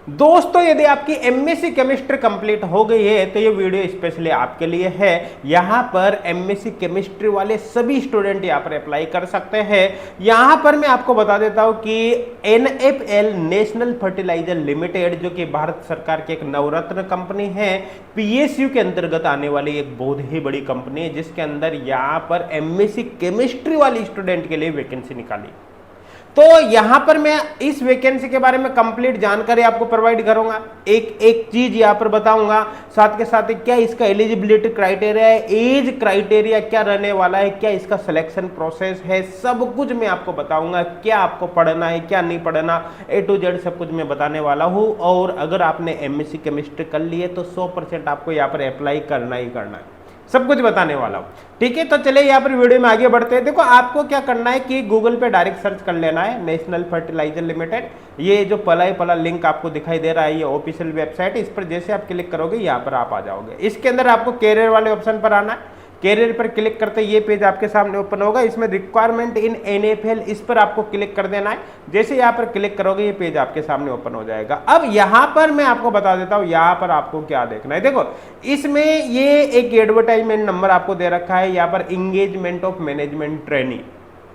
दोस्तों यदि आपकी एमएससी केमिस्ट्री कंप्लीट हो गई है तो ये वीडियो स्पेशली आपके लिए है। यहाँ पर एमएससी केमिस्ट्री वाले सभी स्टूडेंट यहाँ पर अप्लाई कर सकते हैं। यहाँ पर मैं आपको बता देता हूँ कि एनएफएल नेशनल फर्टिलाइजर लिमिटेड जो कि भारत सरकार की एक नवरत्न कंपनी है, पीएसयू के अंतर्गत आने वाली एक बहुत ही बड़ी कंपनी है, जिसके अंदर यहाँ पर एमएससी केमिस्ट्री वाली स्टूडेंट के लिए वैकेंसी निकाली। तो यहां पर मैं इस वैकेंसी के बारे में कंप्लीट जानकारी आपको प्रोवाइड करूंगा, एक एक चीज यहां पर बताऊंगा, साथ के साथ क्या इसका एलिजिबिलिटी क्राइटेरिया है, एज क्राइटेरिया क्या रहने वाला है, क्या इसका सिलेक्शन प्रोसेस है, सब कुछ मैं आपको बताऊंगा। क्या आपको पढ़ना है, क्या नहीं पढ़ना, ए टू जेड सब कुछ मैं बताने वाला हूं। और अगर आपने एमएससी केमिस्ट्री कर ली है तो 100% आपको यहाँ पर अप्लाई करना ही करना है, सब कुछ बताने वाला हूं। ठीक है, तो चलिए यहाँ पर वीडियो में आगे बढ़ते हैं। देखो आपको क्या करना है कि गूगल पे डायरेक्ट सर्च कर लेना है नेशनल फर्टिलाइजर लिमिटेड। ये जो पला लिंक आपको दिखाई दे रहा है, ये ऑफिशियल वेबसाइट है। इस पर जैसे आप क्लिक करोगे यहाँ पर आप आ जाओगे। इसके अंदर आपको कैरियर वाले ऑप्शन पर आना है। कैरियर पर क्लिक करते ये पेज आपके सामने ओपन होगा। इसमें रिक्वायरमेंट इन एनएफएल, इस पर आपको क्लिक कर देना है। जैसे यहाँ पर क्लिक करोगे ये पेज आपके सामने ओपन हो जाएगा। अब यहाँ पर मैं आपको बता देता हूँ यहाँ पर आपको क्या देखना है। देखो इसमें ये एक एडवर्टाइजमेंट नंबर आपको दे रखा है, यहाँ पर इंगेजमेंट ऑफ मैनेजमेंट ट्रेनिंग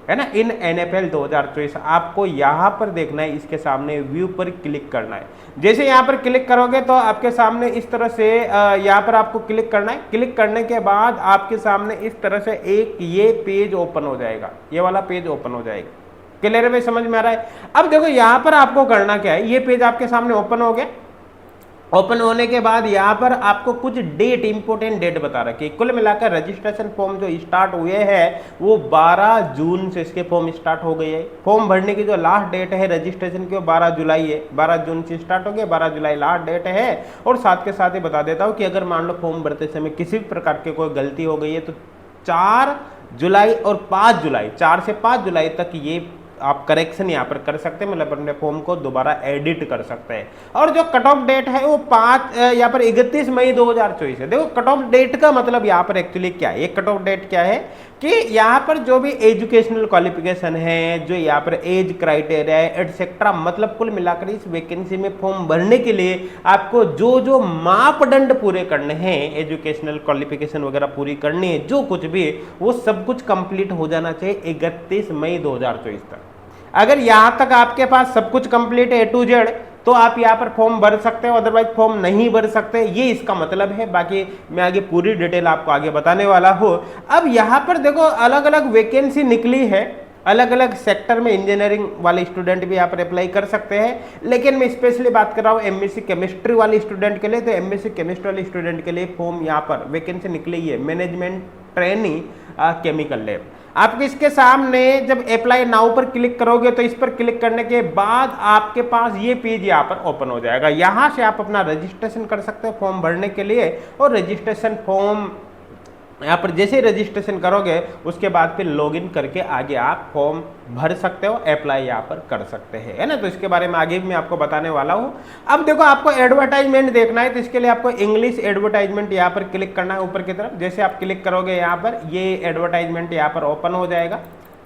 है ना, इन एनएफएल 2024। आपको यहाँ पर देखना है, इसके सामने व्यू पर क्लिक करना है। जैसे यहाँ पर क्लिक करोगे तो आपके सामने इस तरह से यहाँ पर आपको क्लिक करना है। क्लिक करने के बाद आपके सामने इस तरह से एक ये पेज ओपन हो जाएगा, ये वाला पेज ओपन हो जाएगा। क्लियर है, समझ में आ रहा है? अब देखो यहाँ पर आपको करना क्या है, ये पेज आपके सामने ओपन हो गया। ओपन होने के बाद यहाँ पर आपको कुछ डेट, इंपोर्टेंट डेट बता रखी है। कुल मिलाकर रजिस्ट्रेशन फॉर्म जो स्टार्ट हुए हैं वो 12 जून से इसके फॉर्म स्टार्ट हो गए हैं। फॉर्म भरने की जो लास्ट डेट है रजिस्ट्रेशन की वो 12 जुलाई है। 12 जून से स्टार्ट हो गया, 12 जुलाई लास्ट डेट है। और साथ के साथ ही बता देता हूँ कि अगर मान लो फॉर्म भरते समय किसी भी प्रकार की कोई गलती हो गई है तो 4 जुलाई और 5 जुलाई, 4 से 5 जुलाई तक ये आप करेक्शन यहाँ पर कर सकते हैं, मतलब अपने फॉर्म को दोबारा एडिट कर सकते हैं। और जो कट ऑफ डेट है वो यहाँ पर 31 मई 2024 है। देखो कट ऑफ डेट का मतलब यहाँ पर एक्चुअली क्या है, कट ऑफ डेट क्या है कि यहाँ पर जो भी एजुकेशनल क्वालिफिकेशन है, जो यहाँ पर एज क्राइटेरिया है एटसेट्रा, मतलब कुल मिलाकर इस वैकेंसी में फॉर्म भरने के लिए आपको जो जो मापदंड पूरे करने हैं, एजुकेशनल क्वालिफिकेशन वगैरह पूरी करनी है, जो कुछ भी वो सब कुछ कंप्लीट हो जाना चाहिए 31 मई 2024 तक। अगर यहां तक आपके पास सब कुछ कंप्लीट है ए टू जेड तो आप यहाँ पर फॉर्म भर सकते हो, अदरवाइज फॉर्म नहीं भर सकते, ये इसका मतलब है। बाकी मैं आगे पूरी डिटेल आपको आगे बताने वाला हूं। अब यहाँ पर देखो अलग अलग वैकेंसी निकली है, अलग अलग सेक्टर में इंजीनियरिंग वाले स्टूडेंट भी यहाँ पर अप्लाई कर सकते हैं, लेकिन मैं स्पेशली बात कर रहा हूँ एमएससी केमिस्ट्री वाले स्टूडेंट के लिए। तो एमएससी केमिस्ट्री वाले स्टूडेंट के लिए फॉर्म यहाँ पर वैकेंसी निकली है, मैनेजमेंट ट्रेनिंग केमिकल लैब। आपके इसके सामने जब अप्लाई नाउ पर क्लिक करोगे तो इस पर क्लिक करने के बाद आपके पास ये पेज यहाँ पर ओपन हो जाएगा। यहाँ से आप अपना रजिस्ट्रेशन कर सकते हो फॉर्म भरने के लिए। और रजिस्ट्रेशन फॉर्म यहाँ पर जैसे ही रजिस्ट्रेशन करोगे उसके बाद फिर लॉगिन करके आगे आप फॉर्म भर सकते हो, अप्लाई यहाँ पर कर सकते हैं, है ना। तो इसके बारे में आगे भी मैं आपको बताने वाला हूँ। अब देखो आपको एडवर्टाइजमेंट देखना है तो इसके लिए आपको इंग्लिश एडवर्टाइजमेंट यहाँ पर क्लिक करना है ऊपर की तरफ। जैसे आप क्लिक करोगे यहाँ पर ये एडवर्टाइजमेंट यहाँ पर ओपन हो जाएगा,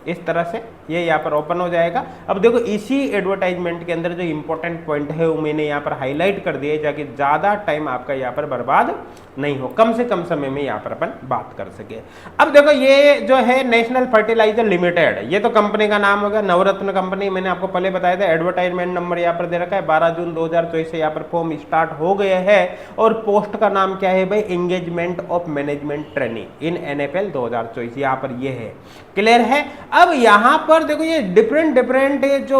इस तरह से ये यहाँ पर ओपन हो जाएगा। अब देखो इसी एडवर्टाइजमेंट के अंदर जो इंपॉर्टेंट पॉइंट है वो मैंने यहाँ पर हाईलाइट कर दिए ताकि ज़्यादा टाइम आपका यहाँ पर बर्बाद नहीं हो, कम से कम समय में यहाँ पर अपन बात कर सके। अब देखो ये जो है नेशनल फर्टिलाइजर लिमिटेड, ये तो कंपनी का नाम होगा, नवरत्न कंपनी। मैंने आपको पहले बताया था, एडवर्टाइजमेंट नंबर यहाँ पर दे रखा है, 12 जून 2024 से यहाँ पर फॉर्म स्टार्ट हो गए हैं। और पोस्ट का नाम क्या है भाई, engagement of management training in NFL 2024, यहाँ पर ये है। क्लियर है? अब यहाँ पर देखो ये डिफरेंट जो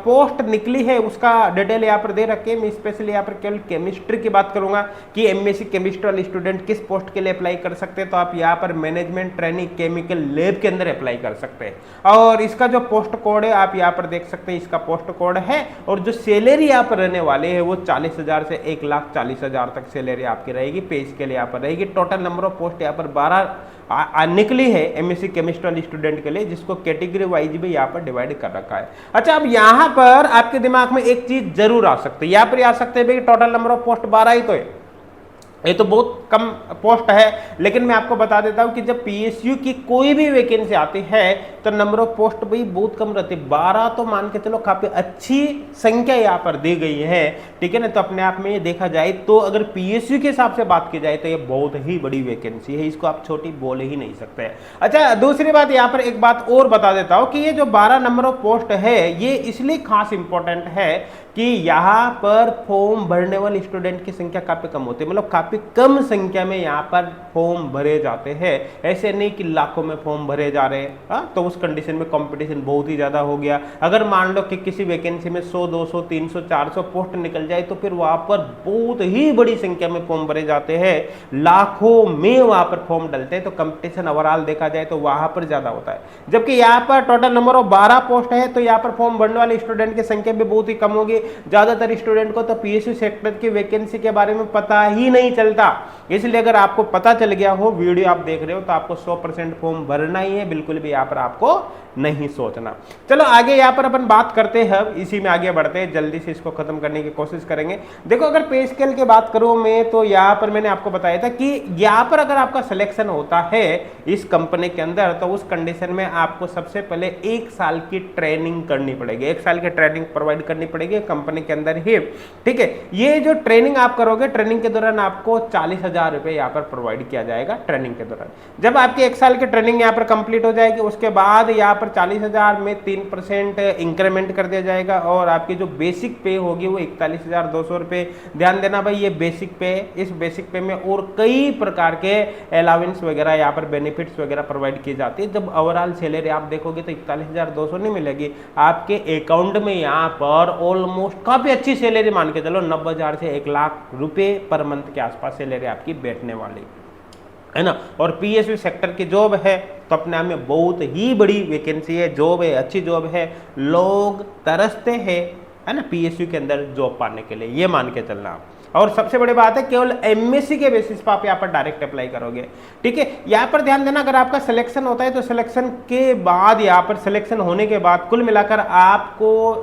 पोस्ट निकली है उसका डिटेल यहाँ पर दे रखे हैं। मैं स्पेशली यहाँ पर केवल केमिस्ट्री की बात करूंगा कि एमएससी केमिस्ट्री वाले स्टूडेंट किस पोस्ट के लिए अप्लाई कर सकते हैं। तो आप यहाँ पर मैनेजमेंट ट्रेनिंग केमिकल लैब के अंदर अप्लाई कर सकते हैं। और इसका जो पोस्ट कोड है आप यहाँ पर देख सकते हैं, इसका पोस्ट कोड है। और जो सैलरी यहाँ पर रहने वाले है वो 40,000 से 1,40,000 तक सैलरी आपकी रहेगी, पे इसके लिए यहाँ पर रहेगी। टोटल नंबर ऑफ पोस्ट यहाँ पर 12 निकली है एमएससी केमिस्ट्री वाले स्टूडेंट के लिए, जिसको कैटेगरी वाइज भी यहाँ पर डिवाइड कर रखा है। अच्छा, अब यहाँ पर आपके दिमाग में एक चीज जरूर आ सकती है, यहाँ पर आ सकते हैं भाई टोटल नंबर ऑफ पोस्ट 12 ही तो है, ये तो बहुत कम पोस्ट है। लेकिन मैं आपको बता देता हूं कि जब पीएसयू की कोई भी वैकेंसी आती है तो नंबर ऑफ पोस्ट भी बहुत कम रहती है। 12 तो मान के चलो काफी अच्छी संख्या यहाँ पर दी गई है, ठीक है ना। तो अपने आप में ये देखा जाए तो अगर पीएसयू के हिसाब से बात की जाए तो ये बहुत ही बड़ी वैकेंसी है, इसको आप छोटी बोल ही नहीं सकते। अच्छा, दूसरी बात यहाँ पर एक बात और बता देता हूं कि ये जो 12 नंबर ऑफ पोस्ट है ये इसलिए खास इंपॉर्टेंट है कि यहाँ पर फॉर्म भरने वाले स्टूडेंट की संख्या काफी कम होती है, मतलब काफी कम संख्या में यहाँ पर फॉर्म भरे जाते हैं। ऐसे नहीं कि लाखों में फॉर्म भरे जा रहे हैं, तो उस कंडीशन में कंपटीशन बहुत ही ज्यादा हो गया। अगर मान लो कि किसी वैकेंसी में 100, 200, 300, 400 पोस्ट निकल जाए तो फिर वहां पर बहुत ही बड़ी संख्या में फॉर्म भरे जाते हैं, लाखों में वहां पर फॉर्म डलते हैं, तो कंपटीशन ओवरऑल देखा जाए तो वहां पर ज्यादा होता है। जबकि यहाँ पर टोटल नंबर ऑफ 12 पोस्ट है तो यहाँ पर फॉर्म भरने वाले स्टूडेंट की संख्या भी बहुत ही कम होगी। ज्यादातर स्टूडेंट को तो पीएसयू सेक्टर की वैकेंसी के बारे में पता ही नहीं चलता, इसलिए अगर आपको पता चल गया हो, वीडियो आप देख रहे हो, तो आपको 100% फॉर्म भरना ही है, बिल्कुल भी यहाँ पर आपको नहीं सोचना। चलो आगे यहाँ पर अपन बात करते हैं, इसी में आगे बढ़ते हैं, जल्दी से इसको खत्म करने की कोशिश करेंगे। देखो अगर पे स्केल की बात करूं मैं तो यहाँ पर मैंने आपको बताया था कि यहाँ पर अगर आपका सिलेक्शन होता है इस कंपनी के अंदर तो उस कंडीशन में आपको सबसे पहले 1 साल की ट्रेनिंग करनी पड़ेगी, 1 साल की ट्रेनिंग प्रोवाइड करनी पड़ेगी कंपनी के अंदर ही, ठीक है। ये जो ट्रेनिंग आप करोगे, ट्रेनिंग के दौरान आपको 40,000 रुपए यहाँ पर प्रोवाइड किया जाएगा ट्रेनिंग के दौरान। जब आपकी 1 साल की ट्रेनिंग यहाँ पर कंप्लीट हो जाएगी उसके बाद यहाँ 40,000 में 3% इंक्रीमेंट कर दिया जाएगा और आपकी जो बेसिक पे होगी वो 41,200 रुपए। ध्यान देना भाई, ये बेसिक पे, इस बेसिक पे में और कई प्रकार के अलाउंस वगैरह यहाँ पर बेनिफिट्स वगैरह प्रोवाइड की जाती है। जब ओवरऑल सैलरी आप देखोगे तो 41,200 नहीं मिलेगी, आपके अकाउंट में यहाँ पर ऑलमोस्ट काफी अच्छी सैलरी मान के चलो 90,000 से 1 लाख रुपए पर मंथ के आसपास सैलरी आपकी बैठने वाली है ना। और पीएसयू सेक्टर की जॉब है तो अपने आप में बहुत ही बड़ी वैकेंसी है, जॉब है, अच्छी जॉब है, लोग तरसते हैं है ना पीएसयू के अंदर जॉब पाने के लिए, ये मान के चलना। और सबसे बड़ी बात है केवल एमएससी के बेसिस पर आप यहाँ पर डायरेक्ट अप्लाई करोगे, ठीक है। यहाँ पर ध्यान देना, अगर आपका सिलेक्शन होता है तो सिलेक्शन के बाद, यहाँ पर सिलेक्शन होने के बाद कुल मिलाकर आपको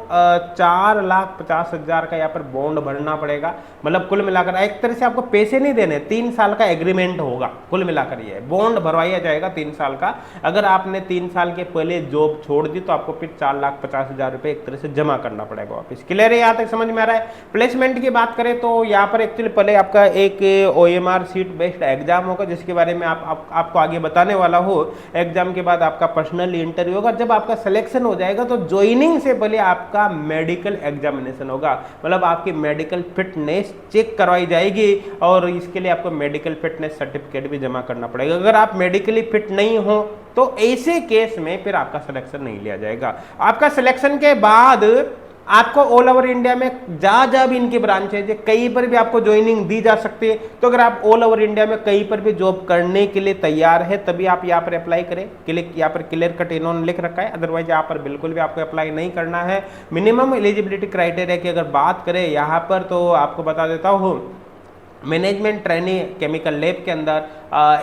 4,50,000 का यहाँ पर बॉन्ड भरना पड़ेगा। मतलब कुल मिलाकर एक तरह से आपको पैसे नहीं देने, 3 साल का एग्रीमेंट होगा, कुल मिलाकर ये बॉन्ड भरवाया जाएगा 3 साल का। अगर आपने 3 साल के पहले जॉब छोड़ दी तो आपको फिर 4,50,000 रुपए एक तरह से जमा करना पड़ेगा वापस। क्लियर है, यहाँ तक समझ में आ रहा है। प्लेसमेंट की बात करें तो यहाँ पर एक्चुअली पहले आपका एक OMR सीट बेस्ड एग्जाम होगा जिसके बारे में आपको आगे बताने वाला हो। एग्जाम के बाद आपका पर्सनल इंटरव्यू होगा। जब आपका सिलेक्शन हो जाएगा तो ज्वाइनिंग से पहले आपका मेडिकल एग्जामिनेशन होगा, मतलब आपकी मेडिकल फिटनेस चेक करवाई जाएगी और इसके लिए आपको मेडिकल फिटनेस सर्टिफिकेट भी जमा करना पड़ेगा। अगर आप मेडिकली फिट नहीं हो तो ऐसे केस में फिर आपका सिलेक्शन नहीं लिया जाएगा। आपका सिलेक्शन के बाद आपको ऑल ओवर इंडिया में जहां भी इनकी ब्रांच है कहीं पर भी आपको ज्वाइनिंग दी जा सकती है। तो अगर आप ऑल ओवर इंडिया में कहीं पर भी जॉब करने के लिए तैयार है तभी आप यहाँ पर अप्लाई करें। यहाँ पर क्लियर कट इन्होंने लिख रखा है, अदरवाइज यहाँ पर बिल्कुल भी आपको अप्लाई नहीं करना है। मिनिमम एलिजिबिलिटी क्राइटेरिया की अगर बात करें यहाँ पर तो आपको बता देता हूँ, मैनेजमेंट ट्रेनिंग केमिकल लैब के अंदर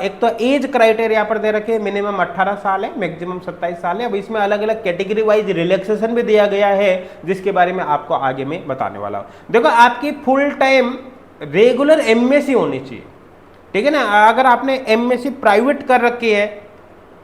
एक तो एज क्राइटेरिया पर दे रखे मिनिमम 18 साल है, मैक्सिमम 27 साल है। अब इसमें अलग अलग कैटेगरी वाइज रिलैक्सेशन भी दिया गया है जिसके बारे में आपको आगे में बताने वाला हूं। देखो आपकी फुल टाइम रेगुलर एमएससी होनी चाहिए, ठीक है ना। अगर आपने एमएससी प्राइवेट कर रखी है,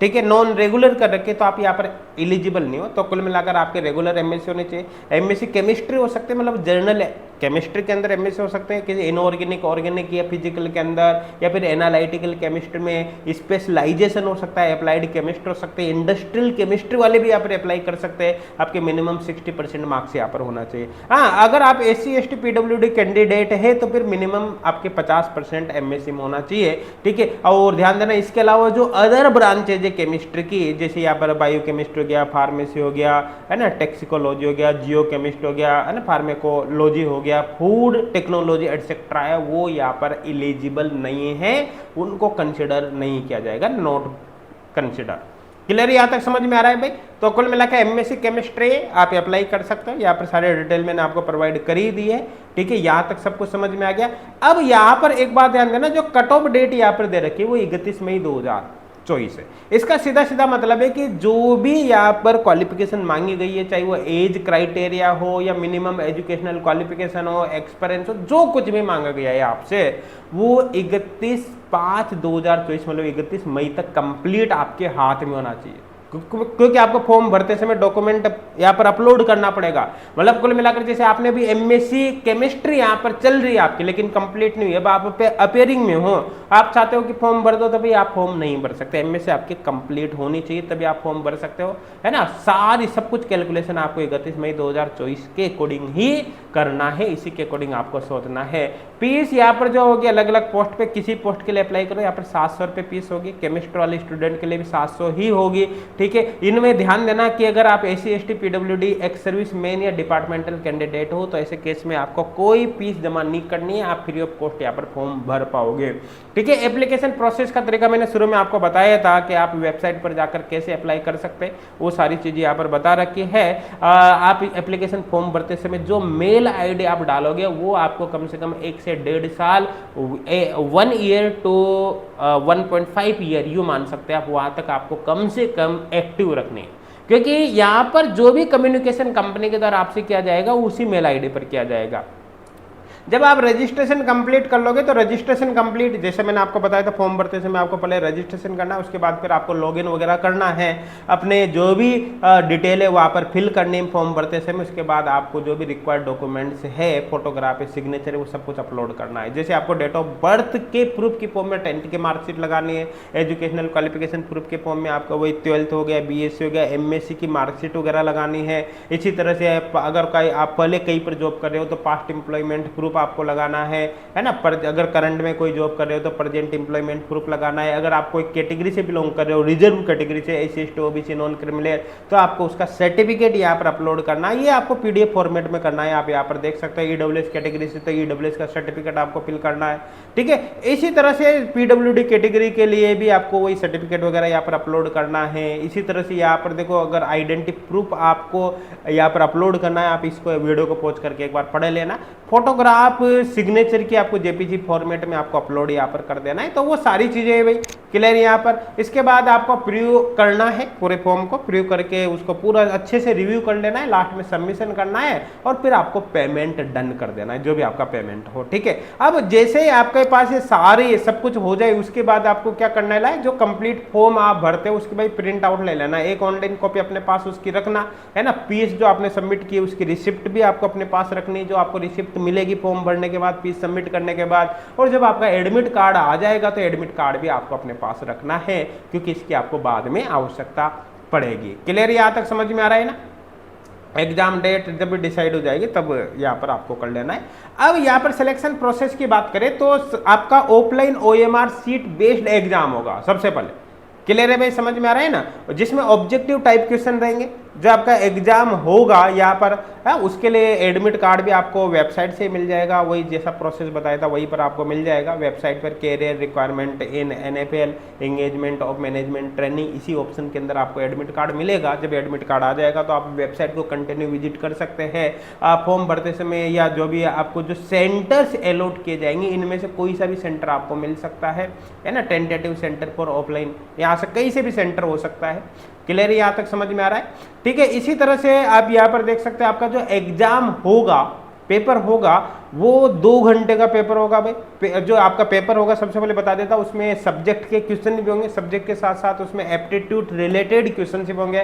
ठीक है, नॉन रेगुलर कर रखे तो आप यहाँ पर एलिजिबल नहीं हो। तो कुल मिलाकर आपके रेगुलर एमएससी होने चाहिए। एमएससी केमिस्ट्री हो सकते हैं, मतलब जर्नल केमिस्ट्री के अंदर एमएससी हो सकते हैं, किसी इनऑर्गेनिक, ऑर्गेनिक या फिजिकल के अंदर, या फिर एनालिटिकल केमिस्ट्री में स्पेशलाइजेशन हो सकता है, अप्लाइड केमिस्ट्री हो सकते हैं, इंडस्ट्रियल केमिस्ट्री वाले भी यहाँ पर अप्लाई कर सकते हैं। आपके मिनिमम 60% मार्क्स यहाँ पर होना चाहिए। हाँ, अगर आप SC ST PWD कैंडिडेट है तो फिर मिनिमम आपके 50% एमएससी में होना चाहिए, ठीक है। और ध्यान देना इसके अलावा जो अदर ब्रांचेज है केमिस्ट्री की, जैसे यहाँ पर बायोकेमिस्ट्री हो गया, फार्मेसी हो गया, है ना, टैक्सिकोलॉजी हो गया, जियो केमिस्ट हो गया, है ना, फार्मेकोलॉजी हो गया, फूड टेक्नोलॉजी एटसेट्रा है, वो यहाँ पर एलिजिबल नहीं है, उनको कंसिडर नहीं किया जाएगा, नॉट कंसिडर। क्लियर, यहाँ तक समझ में आ रहा है भाई। तो कुल मिलाकर एमएससी केमिस्ट्री आप अप्लाई कर सकते हो। यहाँ पर सारे डिटेल मैंने आपको प्रोवाइड कर ही दी है, ठीक है। यहाँ तक सब कुछ समझ में आ गया। अब यहाँ पर एक बात ध्यान देना, जो कट ऑफ डेट यहाँ पर दे रखी है वो 31 मई 2024 है। इसका सीधा सीधा मतलब है कि जो भी यहाँ पर क्वालिफिकेशन मांगी गई है, चाहे वो एज क्राइटेरिया हो या मिनिमम एजुकेशनल क्वालिफिकेशन हो, एक्सपीरियंस हो, जो कुछ भी मांगा गया है आपसे, वो 31/5/2024 मतलब 31 मई तक कंप्लीट आपके हाथ में होना चाहिए। क्योंकि आपको फॉर्म भरते समय डॉक्यूमेंट यहाँ पर अपलोड करना पड़ेगा। मतलब कुल मिलाकर जैसे आपने भी एमएससी केमिस्ट्री यहाँ पर चल रही है आपकी, लेकिन कंप्लीट नहीं हुई, अब आप अपेयरिंग में हो, आप चाहते हो कि फॉर्म भर दो, तभी आप फॉर्म नहीं भर सकते। एमएससी आपकी कंप्लीट होनी चाहिए तभी आप फॉर्म भर सकते हो, है ना। सारी सब कुछ कैलकुलेशन आपको 31 मई 2024 के अकॉर्डिंग ही करना है, इसी के अकॉर्डिंग आपको सोचना है। फीस यहाँ पर जो होगी अलग अलग पोस्ट पे, किसी पोस्ट के लिए अप्लाई करो, यहाँ पर 700 रुपये फीस होगी। केमिस्ट्री वाले स्टूडेंट के लिए भी 700 ही होगी, ठीक है। इनमें ध्यान देना कि अगर आप SC ST PWD ex service man या डिपार्टमेंटल कैंडिडेट हो तो ऐसे केस में आपको कोई फीस जमा नहीं करनी है, आप फ्री ऑफ कॉस्ट यहाँ पर फॉर्म भर पाओगे, ठीक है। एप्लीकेशन प्रोसेस का तरीका मैंने शुरू में आपको बताया था कि आप वेबसाइट पर जाकर कैसे अप्लाई कर सकते हैं, वो सारी चीजें यहाँ पर बता रखी है। आप एप्लीकेशन फॉर्म भरते समय जो मेल ID आप डालोगे वो आपको कम से कम 1 से 1.5 साल 1 ईयर टू 1.5 ईयर यूं मान सकते हैं आप, वहां तक आपको कम से कम एक्टिव रखने हैं, क्योंकि यहाँ पर जो भी कम्युनिकेशन कंपनी के द्वारा आपसे किया जाएगा उसी मेल ID पर किया जाएगा। जब आप रजिस्ट्रेशन कंप्लीट कर लोगे तो रजिस्ट्रेशन कंप्लीट, जैसे मैंने आपको बताया था फॉर्म भरते समय आपको पहले रजिस्ट्रेशन करना है, उसके बाद फिर आपको लॉगिन वगैरह करना है, अपने जो भी डिटेल है वहाँ पर फिल करनी है फॉर्म भरते समय। उसके बाद आपको जो भी रिक्वायर्ड डॉक्यूमेंट्स है, फोटोग्राफ है, सिग्नेचर है, वो सब कुछ अपलोड करना है। जैसे आपको डेट ऑफ बर्थ के प्रूफ की फॉर्म में 10th की मार्कशीट लगानी है, एजुकेशनल क्वालिफिकेशन प्रूफ के फॉर्म में आपका वही 12th हो गया, BSc हो गया, MSc की मार्कशीट वगैरह लगानी है। इसी तरह से अगर आप पहले कहीं पर जॉब कर रहे हो तो पास्ट एम्प्लॉयमेंट प्रूफ आपको लगाना है ना। पर अगर करंट में कोई जॉब कर रहे हो तो प्रेजेंट एम्प्लॉयमेंट प्रूफ लगाना है। अगर आप कोई कैटेगरी से बिलोंग कर रहे हो, रिजर्व कैटेगरी से, SC ST OBC non criminal, तो आपको उसका सर्टिफिकेट यहाँ पर अपलोड करना है। ये आपको PDF फॉर्मेट में करना है, आप यहाँ पर देख सकते हैं। EWS कैटेगरी से तो EWS का सर्टिफिकेट आपको फिल करना है, ठीक है। इसी तरह से PWD कैटेगरी के लिए भी आपको वही सर्टिफिकेट वगैरह यहाँ पर अपलोड करना है। इसी तरह से यहाँ पर देखो, अगर आइडेंटिटी प्रूफ आपको यहाँ पर अपलोड करना है, आप इसको वीडियो को पॉज करके एक बार पढ़ लेना। फोटोग्राफ सिग्नेचर की आपको JPG फॉर्मेट में आपको अपलोड यहाँ पर कर देना है। तो वो सारी चीजें है भाई क्लियर यहाँ पर। इसके बाद आपको प्रीव्यू करना है, पूरे फॉर्म को प्रीव्यू करके उसको पूरा अच्छे से रिव्यू कर लेना है, लास्ट में सबमिशन करना है और फिर आपको पेमेंट डन कर देना है, जो भी आपका पेमेंट हो, ठीक है। अब जैसे ही आपके पास ये सारे सब कुछ हो जाए उसके बाद आपको क्या करना है, जो कंप्लीट फॉर्म आप भरते हो उसकी भाई प्रिंट आउट ले लेना, एक ऑनलाइन कॉपी अपने पास उसकी रखना है ना। फीस जो आपने सबमिट की उसकी रिसिप्ट भी आपको अपने पास रखनी है, जो आपको रिसिप्ट मिलेगी फॉर्म भरने के बाद, फीस सबमिट करने के बाद। और जब आपका एडमिट कार्ड आ जाएगा तो एडमिट कार्ड भी आपको अपने पास रखना है, क्योंकि इसकी आपको बाद में आवश्यकता पड़ेगी। क्लियर यहां तक समझ में आ रहा है ना। एग्जाम डेट जब भी डिसाइड हो जाएगी तब यहाँ पर आपको कर लेना है। अब यहाँ पर सिलेक्शन प्रोसेस की बात करें तो आपका offline OMR seat based exam होगा सबसे पहले। क्लियर है भाई, समझ में आ रहा है ना। जिसमें ऑब्जेक्टिव टाइप क्वेश्चन रहेंगे। जो आपका एग्जाम होगा यहाँ पर है, उसके लिए एडमिट कार्ड भी आपको वेबसाइट से मिल जाएगा, वही जैसा प्रोसेस बताया था वहीं पर आपको मिल जाएगा। वेबसाइट पर career requirement in NFL engagement of management training, इसी ऑप्शन के अंदर आपको एडमिट कार्ड मिलेगा। जब एडमिट कार्ड आ जाएगा तो आप वेबसाइट को कंटिन्यू विजिट कर सकते हैं। आप फॉर्म भरते समय या जो भी आपको जो सेंटर्स अलॉट किए जाएंगे, इनमें से कोई सा भी सेंटर आपको मिल सकता है ना। टेंटेटिव सेंटर फॉर ऑफलाइन, यहाँ से कहीं से भी सेंटर हो सकता है। क्लियर यहाँ तक समझ में आ रहा है, ठीक है। इसी तरह से आप यहाँ पर देख सकते हैं आपका जो एग्जाम होगा, पेपर होगा, वो 2 घंटे का पेपर होगा भाई। जो आपका पेपर होगा सबसे पहले बता देता हूं, उसमें सब्जेक्ट के क्वेश्चन भी होंगे, सब्जेक्ट के साथ साथ उसमें एप्टीट्यूड रिलेटेड क्वेश्चन भी होंगे।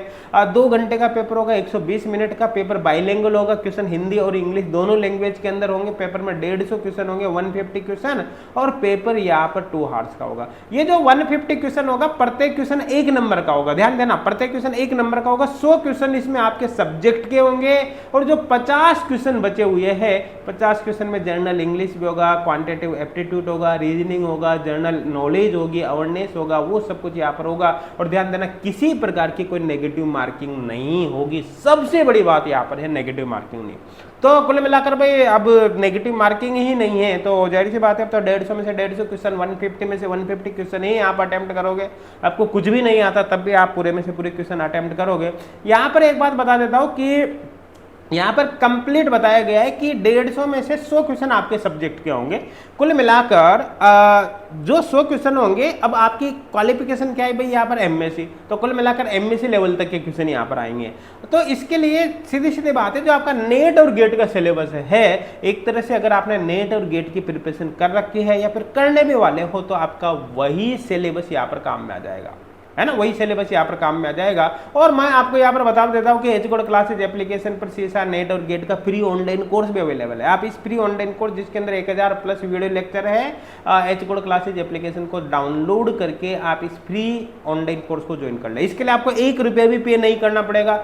2 घंटे का पेपर होगा, 120 मिनट का पेपर बाइलिंगुअल होगा, क्वेश्चन हिंदी और इंग्लिश दोनों लैंग्वेज के अंदर होंगे। पेपर में 150 क्वेश्चन होंगे, 150 क्वेश्चन, और पेपर यहाँ पर 2 आवर्स का होगा। ये जो 150 क्वेश्चन होगा, प्रत्येक क्वेश्चन 1 नंबर का होगा, ध्यान देना, प्रत्येक क्वेश्चन 1 नंबर का होगा। 100 क्वेश्चन इसमें आपके सब्जेक्ट के होंगे, और जो 50 क्वेश्चन बचे हुए हैं, 50 क्वेश्चन में जनरल इंग्लिश भी होगा, क्वांटिटेटिव एप्टीट्यूड होगा, रीजनिंग होगा, जनरल नॉलेज होगी, अवेयरनेस होगा, वो सब कुछ यहाँ पर होगा। और ध्यान देना, किसी प्रकार की कोई नेगेटिव मार्किंग नहीं होगी। सबसे बड़ी बात यहाँ पर है नेगेटिव मार्किंग नहीं। तो कुल मिलाकर भाई अब नेगेटिव मार्किंग ही नहीं है, तो जाहिर सी बात है अब तो 150 में से 150 क्वेश्चन, 150 में से 150 क्वेश्चन ही आप अटेम्प्ट करोगे। आपको कुछ भी नहीं आता तब भी आप पूरे में से पूरे क्वेश्चन अटेम्प्ट करोगे। यहाँ पर एक बात बता देता हूँ कि यहाँ पर कंप्लीट बताया गया है कि 150 में से 100 क्वेश्चन आपके सब्जेक्ट के होंगे। कुल मिलाकर जो 100 क्वेश्चन होंगे, अब आपकी क्वालिफिकेशन क्या है भाई, यहाँ पर MSc, तो कुल मिलाकर MSc लेवल तक के क्वेश्चन यहाँ पर आएंगे। तो इसके लिए सीधी सीधी बात है, जो आपका नेट और गेट का सिलेबस है, एक तरह से अगर आपने नेट और गेट की प्रिपरेशन कर रखी है या फिर करने भी वाले हो, तो आपका वही सिलेबस यहाँ पर काम में आ जाएगा। है ना, वही सिलेबस यहाँ पर काम में आ जाएगा। और मैं आपको यहाँ पर बता देता हूँ कि एच कोड क्लासेज एप्लीकेशन पर CSR नेट और गेट का फ्री ऑनलाइन कोर्स भी अवेलेबल है। आप इस फ्री ऑनलाइन कोर्स जिसके अंदर 1000 प्लस वीडियो लेक्चर है, एच कोड क्लासेज एप्लीकेशन को डाउनलोड करके आप इस फ्री ऑनलाइन कोर्स को ज्वाइन कर ले। इसके लिए आपको 1 रुपया भी पे नहीं करना पड़ेगा।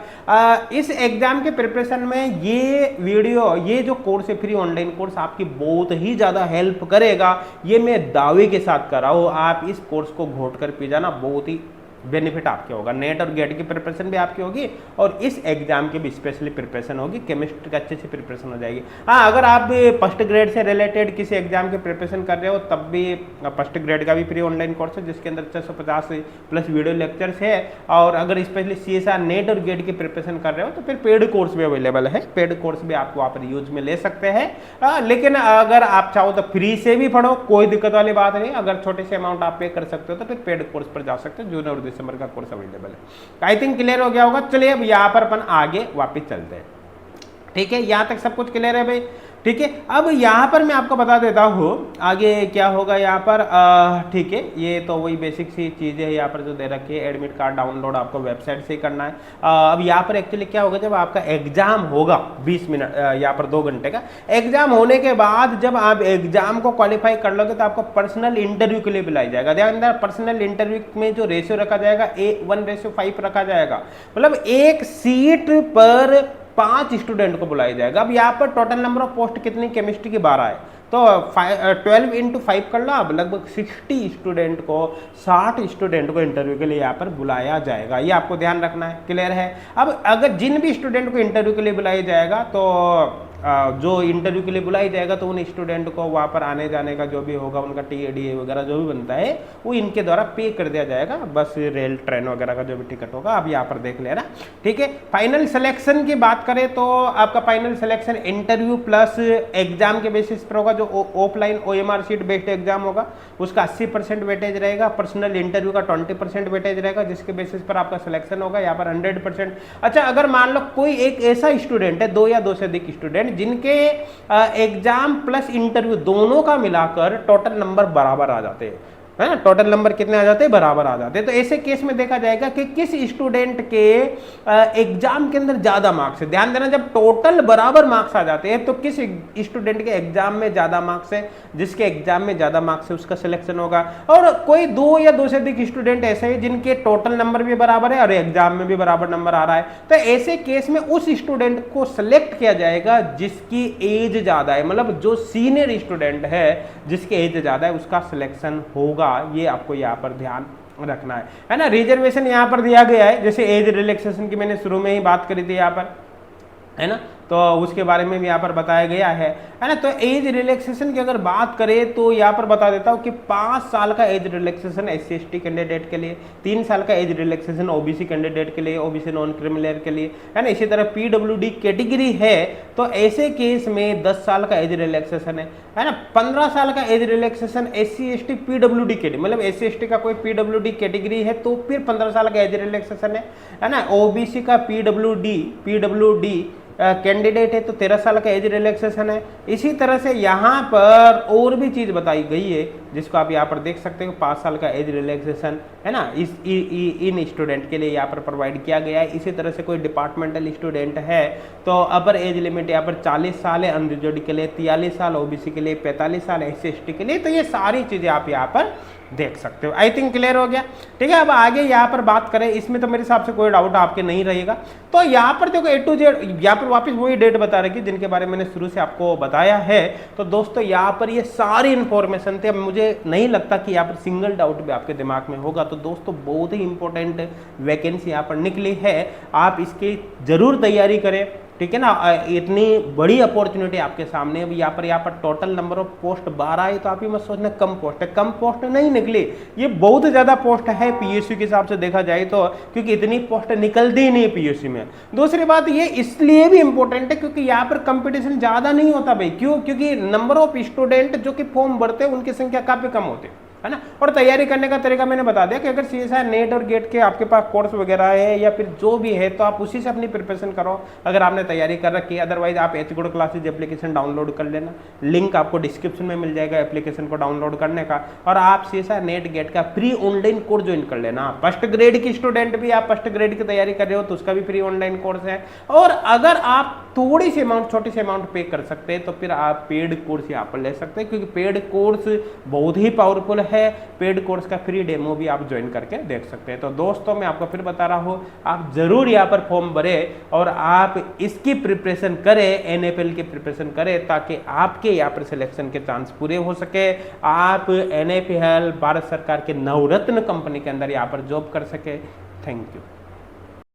इस एग्जाम के प्रिपरेशन में ये वीडियो, ये जो कोर्स है फ्री ऑनलाइन कोर्स, आपकी बहुत ही ज्यादा हेल्प करेगा। ये मैं दावे के साथ कर रहा हूँ। आप इस कोर्स को घोट कर पी जाना, बहुत ही बेनिफिट आपके होगा। नेट और गेट की प्रिपरेशन भी आपकी होगी और इस एग्जाम की भी स्पेशली प्रिपरेशन होगी। केमिस्ट्री का अच्छे से प्रिपरेशन हो जाएगी। हाँ, अगर आप फर्स्ट ग्रेड से रिलेटेड किसी एग्जाम की प्रिपरेशन कर रहे हो तब भी फर्स्ट ग्रेड का भी फ्री ऑनलाइन कोर्स है जिसके अंदर 650 प्लस वीडियो लेक्चर्स है। और अगर स्पेशली CSR नेट और गेट की प्रिपरेशन कर रहे हो तो फिर पेड कोर्स भी अवेलेबल है। पेड कोर्स भी आप वहाँ पर यूज में ले सकते हैं। लेकिन अगर आप चाहो तो फ्री से भी पढ़ो, कोई दिक्कत वाली बात नहीं। अगर छोटे से अमाउंट आप पे कर सकते हो तो फिर पेड कोर्स पर जा सकते हो। जून और दिसंबर का कोर्स अवेलेबल है। आई थिंक क्लियर हो गया होगा। चलिए अब यहां पर अपन आगे वापस चलते हैं। ठीक है, यहां तक सब कुछ क्लियर है भाई। ठीक है, अब यहाँ पर मैं आपको बता देता हूँ आगे क्या होगा यहाँ पर। ठीक है, ये तो वही बेसिक सी चीज़ है यहाँ पर जो दे रखी है। एडमिट कार्ड डाउनलोड आपको वेबसाइट से ही करना है। अब यहाँ पर एक्चुअली क्या होगा, जब आपका एग्जाम होगा 20 मिनट, यहाँ पर 2 घंटे का एग्जाम होने के बाद जब आप एग्जाम को क्वालिफाई कर लोगे तो आपको पर्सनल इंटरव्यू के लिए बुलाया जाएगा। ध्यान देना, पर्सनल इंटरव्यू में जो रेशियो रखा जाएगा 1:5 रखा जाएगा। मतलब एक सीट पर 5 स्टूडेंट को बुलाया जाएगा। अब यहाँ पर टोटल नंबर ऑफ पोस्ट कितनी, केमिस्ट्री की 12 है तो 12 × 5 कर लो। अब लगभग 60 स्टूडेंट को, 60 स्टूडेंट को इंटरव्यू के लिए यहाँ पर बुलाया जाएगा। ये आपको ध्यान रखना है। क्लियर है। अब अगर जिन भी स्टूडेंट को इंटरव्यू के लिए बुलाया जाएगा तो जो इंटरव्यू के लिए बुलाई जाएगा तो उन स्टूडेंट को वहाँ पर आने जाने का जो भी होगा, उनका TAD वगैरह जो भी बनता है वो इनके द्वारा पे कर दिया जाएगा। बस रेल ट्रेन वगैरह का जो भी टिकट होगा आप यहाँ पर देख लेना। ठीक है, फाइनल सिलेक्शन की बात करें तो आपका final selection interview plus exam के बेसिस पर होगा। जो offline OMR sheet based exam होगा उसका 80% वेटेज रहेगा। पर्सनल इंटरव्यू का 20% वेटेज रहेगा जिसके बेसिस पर आपका सिलेक्शन होगा। यहाँ पर 100%। अच्छा, अगर मान लो कोई एक ऐसा स्टूडेंट है, 2 या 2 से अधिक स्टूडेंट जिनके एग्जाम प्लस इंटरव्यू दोनों का मिलाकर टोटल नंबर बराबर आ जाते हैं, है ना, टोटल नंबर कितने आ जाते हैं, बराबर आ जाते हैं। तो ऐसे केस में देखा जाएगा कि किस स्टूडेंट के एग्जाम के अंदर ज्यादा मार्क्स है। ध्यान देना, जब टोटल बराबर मार्क्स आ जाते हैं तो किस स्टूडेंट के एग्जाम में ज्यादा मार्क्स है, जिसके एग्जाम में ज्यादा मार्क्स है उसका सिलेक्शन होगा। और कोई 2 या 2 से अधिक स्टूडेंट ऐसे हैं जिनके टोटल नंबर भी बराबर है और एग्जाम में भी बराबर नंबर आ रहा है, तो ऐसे केस में उस स्टूडेंट को सिलेक्ट किया जाएगा जिसकी एज ज्यादा है। मतलब जो सीनियर स्टूडेंट है जिसकी एज ज्यादा है उसका सिलेक्शन होगा। ये आपको यहाँ पर ध्यान रखना है ना। रिजर्वेशन यहाँ पर दिया गया है, जैसे एज रिलैक्सेशन की मैंने शुरू में ही बात करी थी यहाँ पर, है ना, तो उसके बारे में भी यहाँ पर बताया गया है ना। तो एज रिलैक्सेशन की अगर बात करें तो यहाँ पर बता देता हूँ कि 5 साल का एज रिलैक्सेशन SC/ST कैंडिडेट के लिए, 3 साल का एज रिलैक्सेशन OBC कैंडिडेट के लिए, OBC नॉन क्रिमिनल के लिए, है ना। इसी तरह PWD कैटेगरी है तो ऐसे केस में 10 साल का एज रिलैक्सेशन है ना। 15 साल का age relaxation SC/ST PWD category, मतलब SC/ST का कोई PWD कैटेगरी है तो फिर 15 साल का एज रिलैक्सेशन है ना। OBC का PWD कैंडिडेट है तो 13 साल का एज रिलैक्सेशन है। इसी तरह से यहाँ पर और भी चीज बताई गई है जिसको आप यहाँ पर देख सकते हो, 5 साल का एज रिलैक्सेशन, है ना, इन स्टूडेंट के लिए यहाँ पर प्रोवाइड किया गया है। इसी तरह से कोई डिपार्टमेंटल स्टूडेंट है तो अपर एज लिमिट यहाँ पर 40 साल है, अनरिजर्व्ड के लिए 43 साल, OBC के लिए 45 साल, SC/ST के लिए। तो ये सारी चीजें आप यहाँ पर देख सकते हो। आई थिंक क्लियर हो गया। ठीक है, अब आगे यहाँ पर बात करें, इसमें तो मेरे हिसाब से कोई डाउट आपके नहीं रहेगा। तो यहाँ पर देखो A to Z, यहाँ पर वापस वही डेट बता रखी जिनके बारे में मैंने शुरू से आपको बताया है। तो दोस्तों यहाँ पर ये सारी इंफॉर्मेशन थी। अब मुझे नहीं लगता कि यहाँ पर सिंगल डाउट भी आपके दिमाग में होगा। तो दोस्तों बहुत ही इंपॉर्टेंट वैकेंसी यहाँ पर निकली है, आप इसकी जरूर तैयारी करें। ठीक है ना, इतनी बड़ी अपॉर्चुनिटी आपके सामने। अब यहाँ पर टोटल नंबर ऑफ पोस्ट 12 है तो आप ही मत सोचना कम पोस्ट है। कम पोस्ट नहीं निकली, ये बहुत ज्यादा पोस्ट है PSU के हिसाब से देखा जाए तो, क्योंकि इतनी पोस्ट निकलती ही नहीं PSU में। दूसरी बात ये इसलिए भी इंपॉर्टेंट है क्योंकि यहाँ पर कंपटीशन ज्यादा नहीं होता भाई। क्यों? क्योंकि नंबर ऑफ स्टूडेंट जो कि फॉर्म भरते हैं उनकी संख्या काफी कम होती है है ना। और तैयारी करने का तरीका मैंने बता दिया कि अगर CSIR नेट और गेट के आपके पास कोर्स वगैरह है या फिर जो भी है तो आप उसी से अपनी प्रिपरेशन करो अगर आपने तैयारी कर रखी है। अदरवाइज आप एचगुड क्लासेज एप्लीकेशन डाउनलोड कर लेना, लिंक आपको डिस्क्रिप्शन में मिल जाएगा एप्लीकेशन को डाउनलोड करने का, और आप CSIR नेट गेट का फ्री ऑनलाइन कोर्स ज्वाइन कर लेना। फर्स्ट ग्रेड की स्टूडेंट भी, आप फर्स्ट ग्रेड की तैयारी कर रहे हो तो उसका भी फ्री ऑनलाइन कोर्स है। और अगर आप थोड़ी सी अमाउंट, छोटी सी अमाउंट पे कर सकते हैं तो फिर आप पेड कोर्स यहाँ पर ले सकते हैं, क्योंकि पेड कोर्स बहुत ही पावरफुल है। पेड कोर्स का फ्री डेमो भी आप ज्वाइन करके देख सकते हैं। तो दोस्तों मैं आपको फिर बता रहा हूँ, आप जरूर यहाँ पर फॉर्म भरें और आप इसकी प्रिपरेशन करें, NFL की प्रिपरेशन करें, ताकि आपके यहाँ पर सिलेक्शन के चांस पूरे हो सके। आप NFL भारत सरकार के नवरत्न कंपनी के अंदर यहाँ पर जॉब कर सके। Thank you.